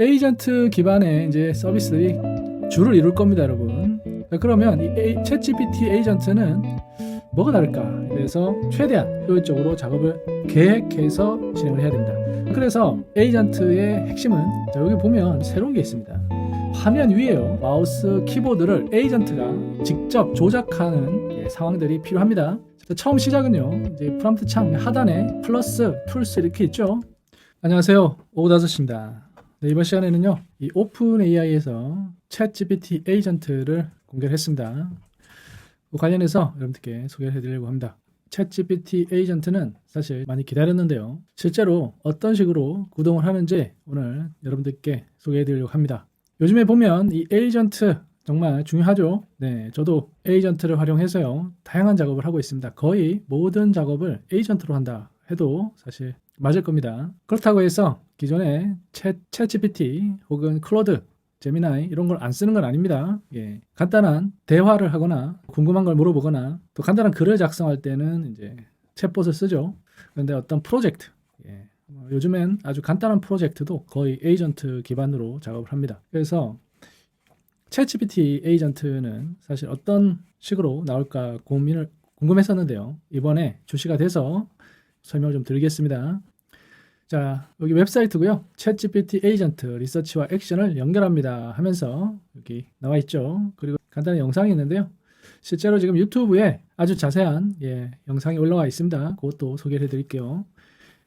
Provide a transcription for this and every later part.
에이전트 기반의 이제 서비스들이 주를 이룰 겁니다, 여러분. 그러면 이 챗GPT 에이전트는 뭐가 다를까? 그래서 최대한 효율적으로 작업을 계획해서 진행을 해야 됩니다. 그래서 에이전트의 핵심은 자, 여기 보면 새로운 게 있습니다. 화면 위에요. 마우스 키보드를 에이전트가 직접 조작하는 상황들이 필요합니다. 자, 처음 시작은요. 이제 프롬프트 창 하단에 플러스 툴스 이렇게 있죠. 안녕하세요. 오다섯입니다. 네, 이번 시간에는요. 이 오픈 AI에서 챗GPT 에이전트를 공개를 했습니다. 관련해서 여러분들께 소개를 해드리려고 합니다. 챗GPT 에이전트는 사실 많이 기다렸는데요. 실제로 어떤 식으로 구동을 하는지 오늘 여러분들께 소개해드리려고 합니다. 요즘에 보면 이 에이전트 정말 중요하죠. 네, 저도 에이전트를 활용해서요. 다양한 작업을 하고 있습니다. 거의 모든 작업을 에이전트로 한다 해도 사실 맞을 겁니다. 그렇다고 해서 기존에 챗GPT 혹은 클로드, 제미나이 이런 걸 안 쓰는 건 아닙니다. 예, 간단한 대화를 하거나 궁금한 걸 물어보거나 또 간단한 글을 작성할 때는 이제 챗봇을 쓰죠. 그런데 어떤 프로젝트, 요즘엔 아주 간단한 프로젝트도 거의 에이전트 기반으로 작업을 합니다. 그래서 챗GPT 에이전트는 사실 어떤 식으로 나올까 궁금했었는데요. 이번에 출시가 돼서 설명을 좀 드리겠습니다. 자, 여기 웹사이트고요. 챗GPT 에이전트 리서치와 액션을 연결합니다 하면서 여기 나와 있죠. 그리고 간단한 영상이 있는데요. 실제로 지금 유튜브에 아주 자세한 영상이 올라와 있습니다. 그것도 소개를 해드릴게요.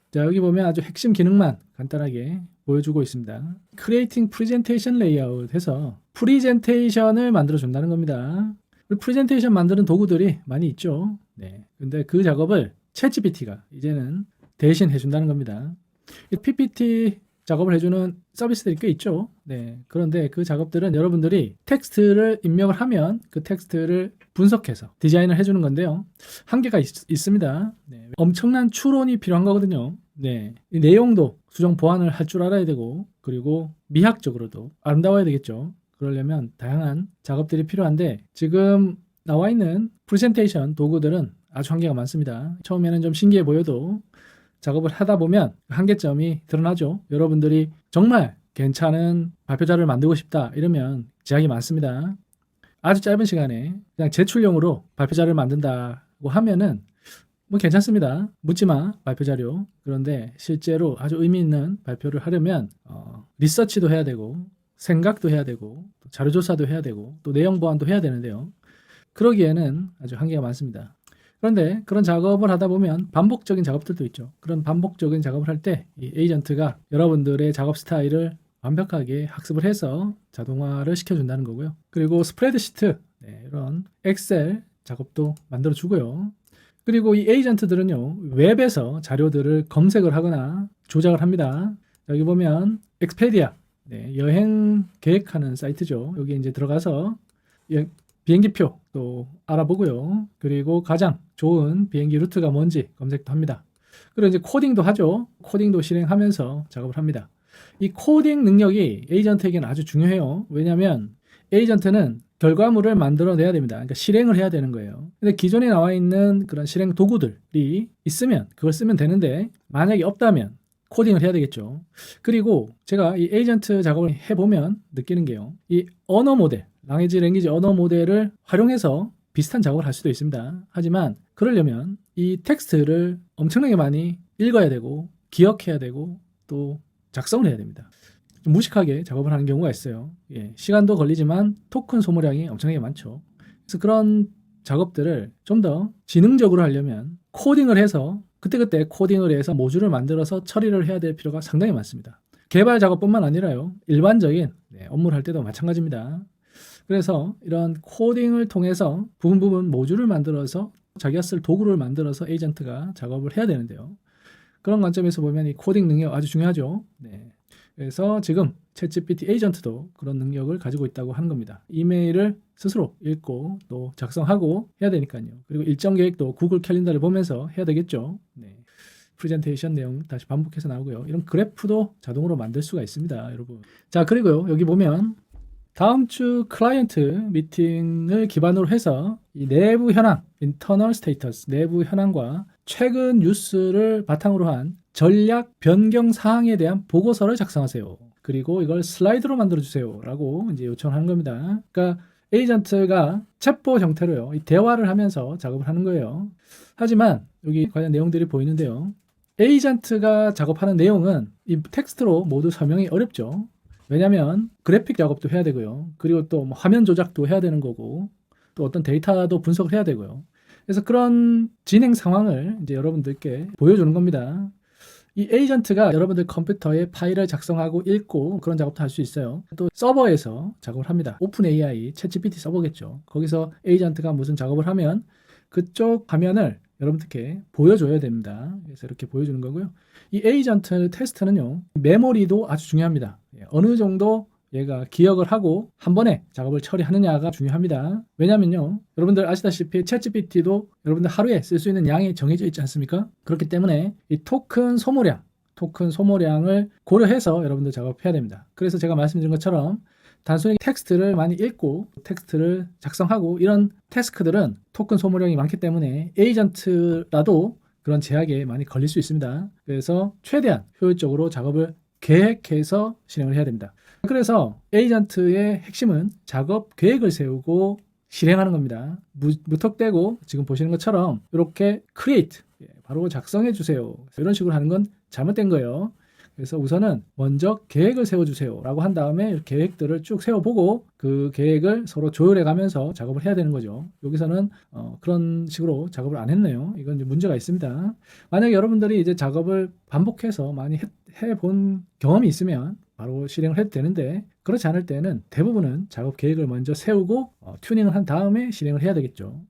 자, 여기 보면 아주 핵심 기능만 간단하게 보여주고 있습니다. Creating Presentation Layout 해서 프리젠테이션을 만들어 준다는 겁니다. 프리젠테이션 만드는 도구들이 많이 있죠. 네, 근데 그 작업을 챗GPT가 이제는 대신 해준다는 겁니다. PPT 작업을 해주는 서비스들이 꽤 있죠. 네, 그런데 그 작업들은 여러분들이 텍스트를 입력을 하면 그 텍스트를 분석해서 디자인을 해주는 건데요. 한계가 있습니다. 네, 엄청난 추론이 필요한 거거든요. 네, 이 내용도 수정 보완을 할 줄 알아야 되고 그리고 미학적으로도 아름다워야 되겠죠. 그러려면 다양한 작업들이 필요한데 지금 나와 있는 프레젠테이션 도구들은 아주 한계가 많습니다. 처음에는 좀 신기해 보여도 작업을 하다 보면 한계점이 드러나죠. 여러분들이 정말 괜찮은 발표자를 만들고 싶다 이러면 제약이 많습니다. 아주 짧은 시간에 그냥 제출용으로 발표자를 만든다고 하면은 뭐 괜찮습니다. 묻지마 발표자료. 그런데 실제로 아주 의미 있는 발표를 하려면 리서치도 해야 되고 생각도 해야 되고 또 자료조사도 해야 되고 또 내용 보완도 해야 되는데요. 그러기에는 아주 한계가 많습니다. 그런데 그런 작업을 하다 보면 반복적인 작업들도 있죠. 그런 반복적인 작업을 할 때 이 에이전트가 여러분들의 작업 스타일을 완벽하게 학습을 해서 자동화를 시켜준다는 거고요. 그리고 스프레드시트, 이런 엑셀 작업도 만들어주고요. 그리고 이 에이전트들은요, 웹에서 자료들을 검색을 하거나 조작을 합니다. 여기 보면 엑스페디아, 여행 계획하는 사이트죠. 여기 이제 들어가서 비행기표 또 알아보고요. 그리고 가장 좋은 비행기 루트가 뭔지 검색도 합니다. 그리고 이제 코딩도 하죠. 코딩도 실행하면서 작업을 합니다. 이 코딩 능력이 에이전트에게는 아주 중요해요. 왜냐하면 에이전트는 결과물을 만들어내야 됩니다. 그러니까 실행을 해야 되는 거예요. 근데 기존에 나와 있는 그런 실행 도구들이 있으면 그걸 쓰면 되는데 만약에 없다면 코딩을 해야 되겠죠. 그리고 제가 이 에이전트 작업을 해보면 느끼는 게요. 이 언어 모델, 랭귀지 언어 모델을 활용해서 비슷한 작업을 할 수도 있습니다. 하지만 그러려면 이 텍스트를 엄청나게 많이 읽어야 되고 기억해야 되고 또 작성을 해야 됩니다. 좀 무식하게 작업을 하는 경우가 있어요. 시간도 걸리지만 토큰 소모량이 엄청나게 많죠. 그래서 그런 작업들을 좀 더 지능적으로 하려면 코딩을 해서 그때그때 코딩을 해서 모듈을 만들어서 처리를 해야 될 필요가 상당히 많습니다. 개발 작업뿐만 아니라요. 일반적인 업무를 할 때도 마찬가지입니다. 그래서 이런 코딩을 통해서 부분 모듈을 만들어서 자기가 쓸 도구를 만들어서 에이전트가 작업을 해야 되는데요. 그런 관점에서 보면 이 코딩 능력 아주 중요하죠. 그래서 지금 챗GPT 에이전트도 그런 능력을 가지고 있다고 하는 겁니다. 이메일을 스스로 읽고 또 작성하고 해야 되니까요. 그리고 일정 계획도 구글 캘린더를 보면서 해야 되겠죠. 프레젠테이션 내용 다시 반복해서 나오고요. 이런 그래프도 자동으로 만들 수가 있습니다, 여러분. 자, 그리고요. 여기 보면 다음 주 클라이언트 미팅을 기반으로 해서 이 내부 현황, internal status, 내부 현황과 최근 뉴스를 바탕으로 한 전략 변경 사항에 대한 보고서를 작성하세요. 그리고 이걸 슬라이드로 만들어주세요 라고 이제 요청하는 겁니다. 그러니까 에이전트가 챗봇 형태로요, 이 대화를 하면서 작업을 하는 거예요. 하지만 여기 관련 내용들이 보이는데요. 에이전트가 작업하는 내용은 이 텍스트로 모두 설명이 어렵죠. 왜냐하면 그래픽 작업도 해야 되고요. 그리고 또 뭐 화면 조작도 해야 되는 거고, 또 어떤 데이터도 분석을 해야 되고요. 그래서 그런 진행 상황을 이제 여러분들께 보여주는 겁니다. 이 에이전트가 여러분들 컴퓨터에 파일을 작성하고 읽고 그런 작업도 할 수 있어요. 또 서버에서 작업을 합니다. 오픈 AI, 챗GPT 서버겠죠. 거기서 에이전트가 무슨 작업을 하면 그쪽 화면을 여러분들께 보여줘야 됩니다. 그래서 이렇게 보여주는 거고요. 이 에이전트 테스트는요, 메모리도 아주 중요합니다. 어느 정도 얘가 기억을 하고 한 번에 작업을 처리하느냐가 중요합니다. 왜냐면요, 여러분들 아시다시피 챗GPT도 여러분들 하루에 쓸 수 있는 양이 정해져 있지 않습니까? 그렇기 때문에 이 토큰 소모량을 고려해서 여러분들 작업해야 됩니다. 그래서 제가 말씀드린 것처럼 단순히 텍스트를 많이 읽고 텍스트를 작성하고 이런 태스크들은 토큰 소모량이 많기 때문에 에이전트라도 그런 제약에 많이 걸릴 수 있습니다. 그래서 최대한 효율적으로 작업을 계획해서 진행을 해야 됩니다. 그래서 에이전트의 핵심은 작업 계획을 세우고 실행하는 겁니다. 무턱대고 지금 보시는 것처럼 이렇게 create, 바로 작성해 주세요, 이런 식으로 하는 건 잘못된 거예요. 그래서 우선은 먼저 계획을 세워주세요 라고 한 다음에 계획들을 쭉 세워보고 그 계획을 서로 조율해 가면서 작업을 해야 되는 거죠. 여기서는 그런 식으로 작업을 안 했네요. 이건 이제 문제가 있습니다. 만약에 여러분들이 이제 작업을 반복해서 많이 해본 경험이 있으면 바로 실행을 해도 되는데, 그렇지 않을 때는 대부분은 작업 계획을 먼저 세우고 튜닝을 한 다음에 실행을 해야 되겠죠.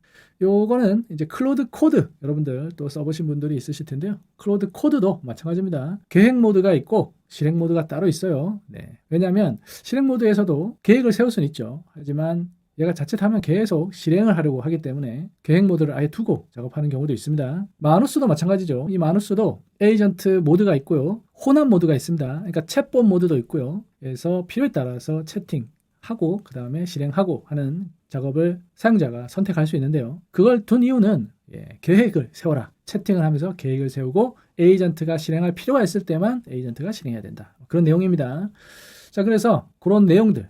요거는 이제 클로드 코드, 여러분들 또 써보신 분들이 있으실 텐데요. 클로드 코드도 마찬가지입니다. 계획 모드가 있고 실행 모드가 따로 있어요. 네. 왜냐하면 실행 모드에서도 계획을 세울 수는 있죠. 하지만 얘가 자칫하면 계속 실행을 하려고 하기 때문에 계획 모드를 아예 두고 작업하는 경우도 있습니다. 마누스도 마찬가지죠. 이 마누스도 에이전트 모드가 있고요, 혼합 모드가 있습니다. 그러니까 챗봇 모드도 있고요. 그래서 필요에 따라서 채팅하고 그 다음에 실행하고 하는 작업을 사용자가 선택할 수 있는데요. 그걸 둔 이유는 계획을 세워라. 채팅을 하면서 계획을 세우고 에이전트가 실행할 필요가 있을 때만 에이전트가 실행해야 된다. 그런 내용입니다. 자, 그래서 그런 내용들,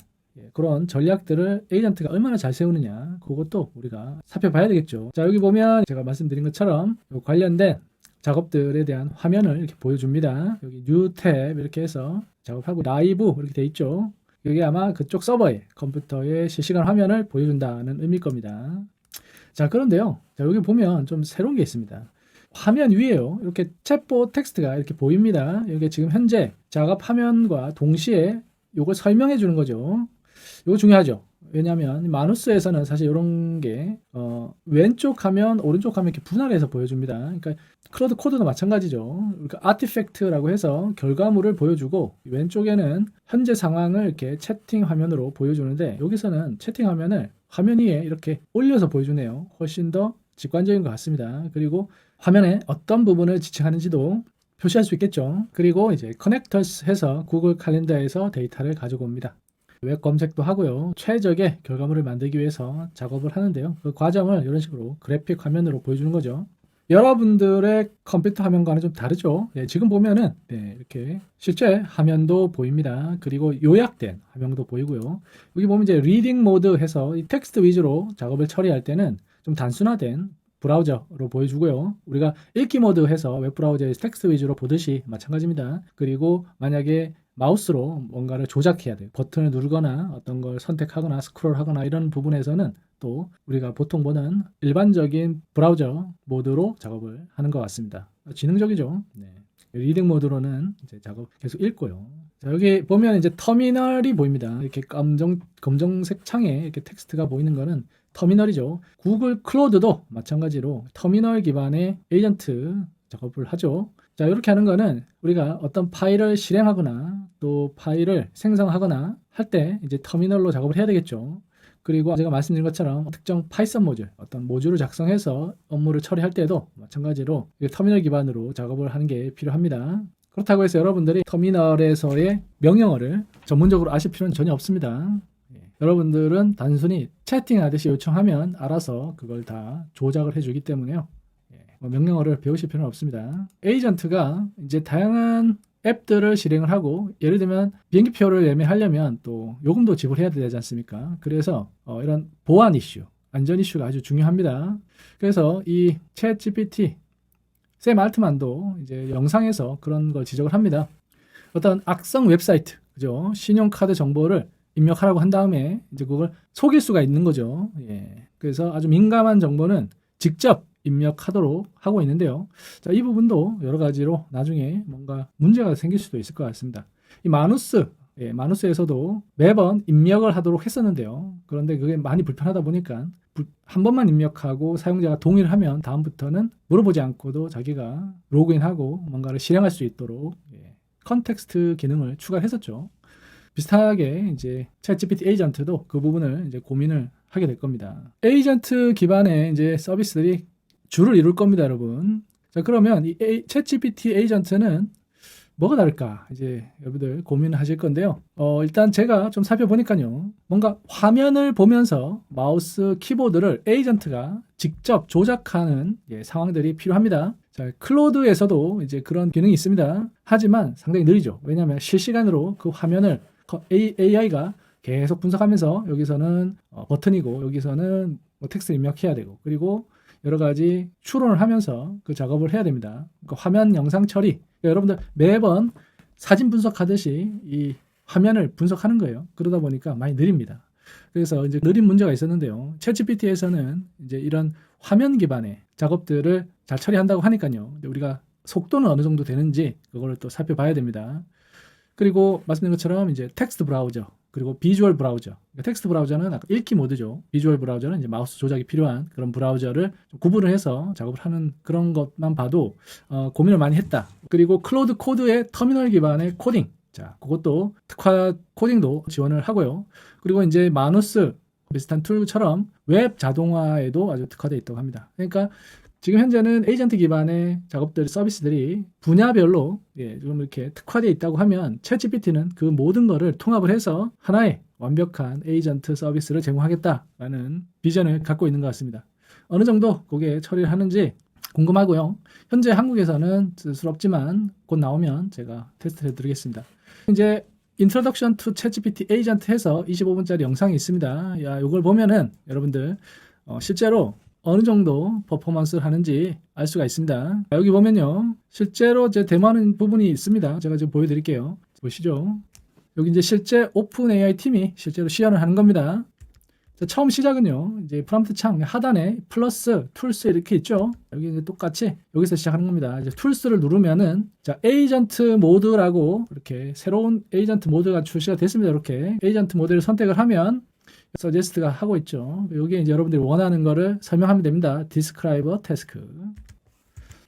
그런 전략들을 에이전트가 얼마나 잘 세우느냐, 그것도 우리가 살펴봐야 되겠죠. 자, 여기 보면 제가 말씀드린 것처럼 관련된 작업들에 대한 화면을 이렇게 보여줍니다. 여기 뉴 탭 이렇게 해서 작업하고 라이브 이렇게 돼 있죠. 이게 아마 그쪽 서버에 컴퓨터의 실시간 화면을 보여준다는 의미일 겁니다. 자, 그런데요, 자, 여기 보면 좀 새로운 게 있습니다. 화면 위에요, 이렇게 챗봇 텍스트가 이렇게 보입니다. 이게 지금 현재 작업 화면과 동시에 이걸 설명해 주는 거죠. 이거 중요하죠. 왜냐하면 마누스에서는 사실 이런 게 왼쪽 화면, 오른쪽 화면 이렇게 분할해서 보여줍니다. 그러니까 클로드 코드도 마찬가지죠. 그러니까 아티팩트라고 해서 결과물을 보여주고 왼쪽에는 현재 상황을 이렇게 채팅 화면으로 보여주는데, 여기서는 채팅 화면을 화면 위에 이렇게 올려서 보여주네요. 훨씬 더 직관적인 것 같습니다. 그리고 화면에 어떤 부분을 지칭하는지도 표시할 수 있겠죠. 그리고 이제 커넥터스 해서 구글 칼렌더에서 데이터를 가지고 옵니다. 웹 검색도 하고요. 최적의 결과물을 만들기 위해서 작업을 하는데요. 그 과정을 이런 식으로 그래픽 화면으로 보여주는 거죠. 여러분들의 컴퓨터 화면과는 좀 다르죠. 지금 보면은 이렇게 실제 화면도 보입니다. 그리고 요약된 화면도 보이고요. 여기 보면 이제 리딩 모드 해서 이 텍스트 위주로 작업을 처리할 때는 좀 단순화된 브라우저로 보여주고요. 우리가 읽기 모드 해서 웹브라우저에서 텍스트 위주로 보듯이 마찬가지입니다. 그리고 만약에 마우스로 뭔가를 조작해야 돼요. 버튼을 누르거나 어떤 걸 선택하거나 스크롤하거나 이런 부분에서는 또 우리가 보통 보는 일반적인 브라우저 모드로 작업을 하는 것 같습니다. 지능적이죠. 리딩 모드로는 이제 작업 계속 읽고요. 자, 여기 보면 이제 터미널이 보입니다. 이렇게 검정색 창에 이렇게 텍스트가 보이는 거는 터미널이죠. 구글 클로드도 마찬가지로 터미널 기반의 에이전트 작업을 하죠. 자, 이렇게 하는 거는 우리가 어떤 파일을 실행하거나 또 파일을 생성하거나 할 때 이제 터미널로 작업을 해야 되겠죠. 그리고 제가 말씀드린 것처럼 특정 파이썬 모듈, 어떤 모듈을 작성해서 업무를 처리할 때도 마찬가지로 터미널 기반으로 작업을 하는 게 필요합니다. 그렇다고 해서 여러분들이 터미널에서의 명령어를 전문적으로 아실 필요는 전혀 없습니다. 여러분들은 단순히 채팅하듯이 요청하면 알아서 그걸 다 조작을 해주기 때문에요. 명령어를 배우실 필요는 없습니다. 에이전트가 이제 다양한 앱들을 실행을 하고, 예를 들면 비행기표를 예매하려면 또 요금도 지불해야 되지 않습니까? 그래서 이런 보안 이슈, 안전 이슈가 아주 중요합니다. 그래서 이 챗 GPT, 샘 알트만도 이제 영상에서 그런 걸 지적을 합니다. 어떤 악성 웹사이트, 그죠? 신용카드 정보를 입력하라고 한 다음에 이제 그걸 속일 수가 있는 거죠. 예. 그래서 아주 민감한 정보는 직접 입력하도록 하고 있는데요. 자, 이 부분도 여러 가지로 나중에 뭔가 문제가 생길 수도 있을 것 같습니다. 이 마누스, 마누스에서도 매번 입력을 하도록 했었는데요. 그런데 그게 많이 불편하다 보니까 한 번만 입력하고 사용자가 동의를 하면 다음부터는 물어보지 않고도 자기가 로그인하고 뭔가를 실행할 수 있도록 컨텍스트 기능을 추가했었죠. 비슷하게 이제 챗GPT 에이전트도 그 부분을 이제 고민을 하게 될 겁니다. 에이전트 기반의 이제 서비스들이 주를 이룰 겁니다, 여러분. 자, 그러면 이 챗GPT 에이전트는 뭐가 다를까? 이제 여러분들 고민하실 건데요. 일단 제가 좀 살펴보니까요. 뭔가 화면을 보면서 마우스 키보드를 에이전트가 직접 조작하는 상황들이 필요합니다. 자, 클로드에서도 이제 그런 기능이 있습니다. 하지만 상당히 느리죠. 왜냐하면 실시간으로 그 화면을 AI가 계속 분석하면서 여기서는 버튼이고 여기서는 뭐 텍스트 입력해야 되고 그리고 여러 가지 추론을 하면서 그 작업을 해야 됩니다. 그러니까 화면 영상 처리. 그러니까 여러분들 매번 사진 분석하듯이 이 화면을 분석하는 거예요. 그러다 보니까 많이 느립니다. 그래서 이제 느린 문제가 있었는데요. 챗GPT에서는 이제 이런 화면 기반의 작업들을 잘 처리한다고 하니까요. 우리가 속도는 어느 정도 되는지 그거를 또 살펴봐야 됩니다. 그리고 말씀드린 것처럼 이제 텍스트 브라우저 그리고 비주얼 브라우저. 그러니까 텍스트 브라우저는 아까 읽기 모드죠. 비주얼 브라우저는 이제 마우스 조작이 필요한 그런 브라우저를 좀 구분을 해서 작업을 하는 그런 것만 봐도 고민을 많이 했다. 그리고 클로드 코드의 터미널 기반의 코딩. 자, 그것도 특화 코딩도 지원을 하고요. 그리고 이제 마누스 비슷한 툴처럼 웹 자동화에도 아주 특화되어 있다고 합니다. 그러니까 지금 현재는 에이전트 기반의 작업들, 서비스들이 분야별로 좀 이렇게 특화되어 있다고 하면 챗GPT는 그 모든 거를 통합을 해서 하나의 완벽한 에이전트 서비스를 제공하겠다라는 비전을 갖고 있는 것 같습니다. 어느 정도 그게 처리를 하는지 궁금하고요. 현재 한국에서는 스스럽지만 곧 나오면 제가 테스트를 해드리겠습니다. 이제 Introduction to ChatGPT Agent 해서 25분짜리 영상이 있습니다. 이걸 보면은 여러분들 실제로 어느 정도 퍼포먼스를 하는지 알 수가 있습니다. 여기 보면요. 실제로 제 데모하는 부분이 있습니다. 제가 지금 보여드릴게요. 보시죠. 여기 이제 실제 오픈 AI 팀이 실제로 시연을 하는 겁니다. 자, 처음 시작은요. 이제 프롬프트 창 하단에 플러스 툴스 이렇게 있죠. 여기 이제 똑같이 여기서 시작하는 겁니다. 이제 툴스를 누르면은 자, 에이전트 모드라고 이렇게 새로운 에이전트 모드가 출시가 됐습니다. 이렇게 에이전트 모드를 선택을 하면 서제스트가 하고 있죠. 여기에 이제 여러분들이 원하는 거를 설명하면 됩니다. Describe task.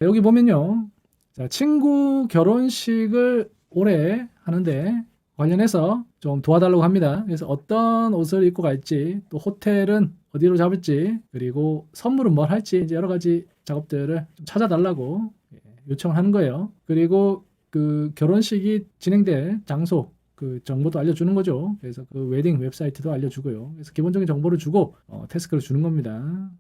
여기 보면요. 자, 친구 결혼식을 올해 하는데 관련해서 좀 도와달라고 합니다. 그래서 어떤 옷을 입고 갈지, 또 호텔은 어디로 잡을지, 그리고 선물은 뭘 할지 이제 여러 가지 작업들을 좀 찾아달라고 요청을 하는 거예요. 그리고 그 결혼식이 진행될 장소 그 정보도 알려주는 거죠. 그래서 그 웨딩 웹사이트도 알려주고요. 그래서 기본적인 정보를 주고 태스크를 주는 겁니다.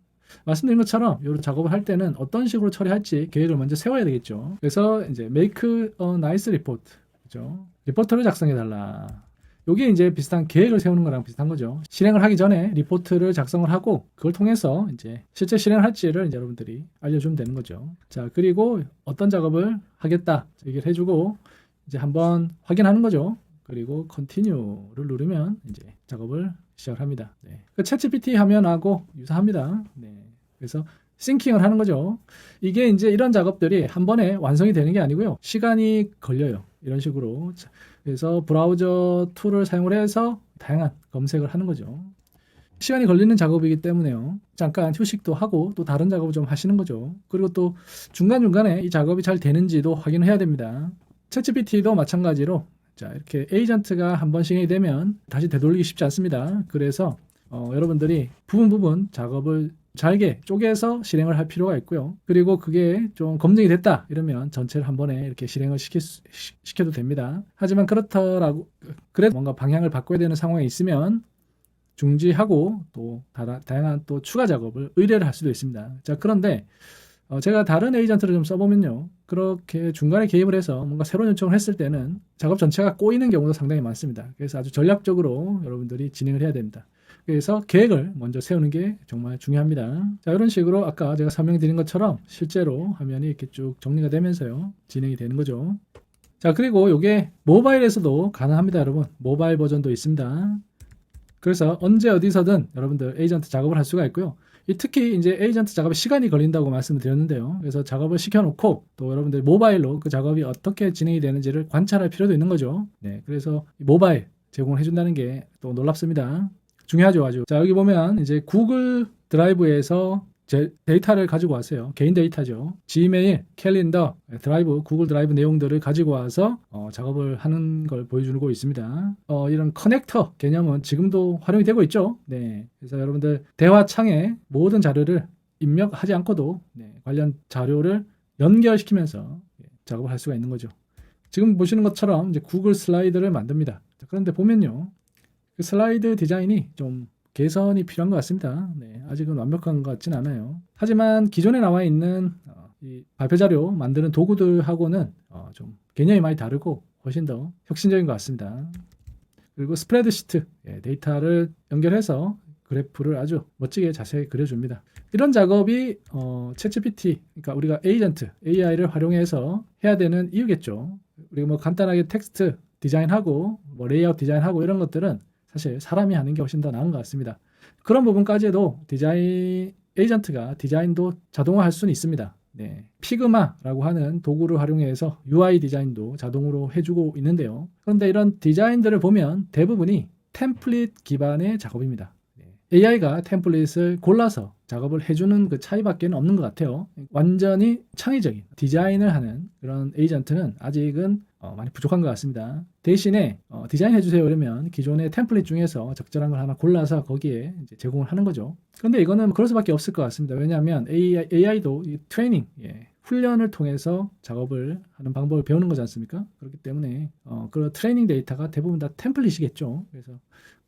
말씀드린 것처럼 이런 작업을 할 때는 어떤 식으로 처리할지 계획을 먼저 세워야 되겠죠. 그래서 이제 make a nice report, 그죠? 리포트를 작성해 달라. 이게 이제 비슷한 계획을 세우는 거랑 비슷한 거죠. 실행을 하기 전에 리포트를 작성을 하고 그걸 통해서 이제 실제 실행을 할지를 이제 여러분들이 알려주면 되는 거죠. 자, 그리고 어떤 작업을 하겠다 얘기를 해주고 이제 한번 확인하는 거죠. 그리고 continue를 누르면 이제 작업을 시작을 합니다. 네. 그 챗GPT 화면하고 유사합니다. 네. 그래서 싱킹을 하는 거죠. 이게 이제 이런 작업들이 한 번에 완성이 되는 게 아니고요. 시간이 걸려요. 이런 식으로. 그래서 브라우저 툴을 사용을 해서 다양한 검색을 하는 거죠. 시간이 걸리는 작업이기 때문에요. 잠깐 휴식도 하고 또 다른 작업을 좀 하시는 거죠. 그리고 또 중간중간에 이 작업이 잘 되는지도 확인을 해야 됩니다. 챗GPT도 마찬가지로 자, 이렇게 에이전트가 한번 실행이 되면 다시 되돌리기 쉽지 않습니다. 그래서 여러분들이 부분 작업을 잘게 쪼개서 실행을 할 필요가 있고요. 그리고 그게 좀 검증이 됐다 이러면 전체를 한 번에 이렇게 실행을 시켜도 됩니다. 하지만 그래도 뭔가 방향을 바꿔야 되는 상황이 있으면 중지하고 또 다양한 또 추가 작업을 의뢰를 할 수도 있습니다. 자, 그런데 제가 다른 에이전트를 좀 써보면요, 그렇게 중간에 개입을 해서 뭔가 새로운 요청을 했을 때는 작업 전체가 꼬이는 경우도 상당히 많습니다. 그래서 아주 전략적으로 여러분들이 진행을 해야 됩니다. 그래서 계획을 먼저 세우는 게 정말 중요합니다. 자, 이런 식으로 아까 제가 설명드린 것처럼 실제로 화면이 이렇게 쭉 정리가 되면서요, 진행이 되는 거죠. 자, 그리고 이게 모바일에서도 가능합니다, 여러분. 모바일 버전도 있습니다. 그래서 언제 어디서든 여러분들 에이전트 작업을 할 수가 있고요. 특히 이제 에이전트 작업에 시간이 걸린다고 말씀을 드렸는데요. 그래서 작업을 시켜놓고 또 여러분들 모바일로 그 작업이 어떻게 진행이 되는지를 관찰할 필요도 있는 거죠. 네, 그래서 모바일 제공을 해준다는 게 또 놀랍습니다. 중요하죠, 아주. 자, 여기 보면 이제 구글 드라이브에서 데이터를 가지고 왔어요. 개인 데이터죠. 지메일, 캘린더, 드라이브, 구글 드라이브 내용들을 가지고 와서 작업을 하는 걸 보여주고 있습니다. 이런 커넥터 개념은 지금도 활용이 되고 있죠. 네, 그래서 여러분들 대화창에 모든 자료를 입력하지 않고도 관련 자료를 연결시키면서 작업을 할 수가 있는 거죠. 지금 보시는 것처럼 이제 구글 슬라이드를 만듭니다. 그런데 보면요, 그 슬라이드 디자인이 좀 개선이 필요한 것 같습니다. 네, 아직은 완벽한 것 같진 않아요. 하지만 기존에 나와 있는 이 발표 자료 만드는 도구들하고는 좀 개념이 많이 다르고 훨씬 더 혁신적인 것 같습니다. 그리고 스프레드시트, 데이터를 연결해서 그래프를 아주 멋지게 자세히 그려줍니다. 이런 작업이 챗GPT, 그러니까 우리가 에이전트, AI를 활용해서 해야 되는 이유겠죠. 우리가 뭐 간단하게 텍스트 디자인하고 뭐 레이아웃 디자인하고 이런 것들은 사실 사람이 하는 게 훨씬 더 나은 것 같습니다. 그런 부분까지도 에이전트가 디자인도 자동화할 수는 있습니다. 네, 피그마라고 하는 도구를 활용해서 UI 디자인도 자동으로 해주고 있는데요. 그런데 이런 디자인들을 보면 대부분이 템플릿 기반의 작업입니다. AI가 템플릿을 골라서 작업을 해주는 그 차이밖에 없는 것 같아요. 완전히 창의적인 디자인을 하는 그런 에이전트는 아직은 많이 부족한 것 같습니다. 대신에 디자인 해주세요 이러면 기존의 템플릿 중에서 적절한 걸 하나 골라서 거기에 이제 제공을 하는 거죠. 그런데 이거는 그럴 수밖에 없을 것 같습니다. 왜냐하면 AI도 트레이닝, 훈련을 통해서 작업을 하는 방법을 배우는 거지 않습니까? 그렇기 때문에 그런 트레이닝 데이터가 대부분 다 템플릿이겠죠. 그래서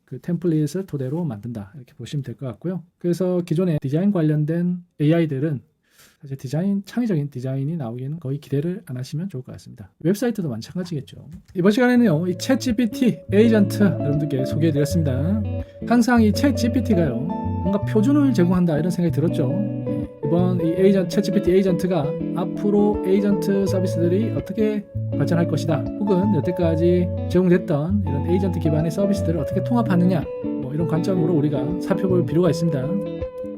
그 템플릿을 토대로 만든다, 이렇게 보시면 될 것 같고요. 그래서 기존에 디자인 관련된 AI들은 사실 창의적인 디자인이 나오기에는 거의 기대를 안 하시면 좋을 것 같습니다. 웹사이트도 마찬가지겠죠. 이번 시간에는요, 이 챗GPT 에이전트 여러분들께 소개해드렸습니다. 항상 이 챗GPT가요, 뭔가 표준을 제공한다 이런 생각이 들었죠. 이번 이 챗GPT 에이전트가 앞으로 에이전트 서비스들이 어떻게 발전할 것이다, 혹은 여태까지 제공됐던 이런 에이전트 기반의 서비스들을 어떻게 통합하느냐, 뭐 이런 관점으로 우리가 살펴볼 필요가 있습니다.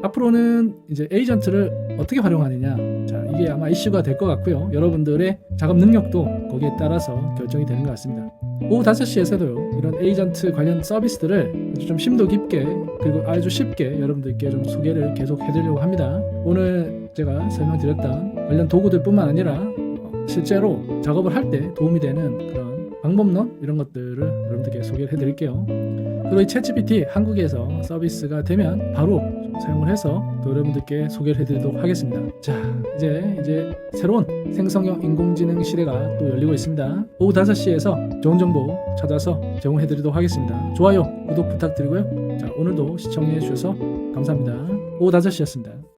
앞으로는 이제 에이전트를 어떻게 활용하느냐, 자, 이게 아마 이슈가 될 것 같고요. 여러분들의 작업 능력도 거기에 따라서 결정이 되는 것 같습니다. 오후 5시에서도 이런 에이전트 관련 서비스들을 아주 좀 심도 깊게 그리고 아주 쉽게 여러분들께 좀 소개를 계속 해드리려고 합니다. 오늘 제가 설명드렸던 관련 도구들 뿐만 아니라 실제로 작업을 할 때 도움이 되는 그런 방법론, 이런 것들을 여러분들께 소개를 해드릴게요. 그리고 이 챗GPT 한국에서 서비스가 되면 바로 좀 사용을 해서 또 여러분들께 소개를 해드리도록 하겠습니다. 자, 이제 새로운 생성형 인공지능 시대가 또 열리고 있습니다. 오후 5시에서 좋은 정보 찾아서 제공해드리도록 하겠습니다. 좋아요, 구독 부탁드리고요. 자, 오늘도 시청해 주셔서 감사합니다. 오후 5시였습니다.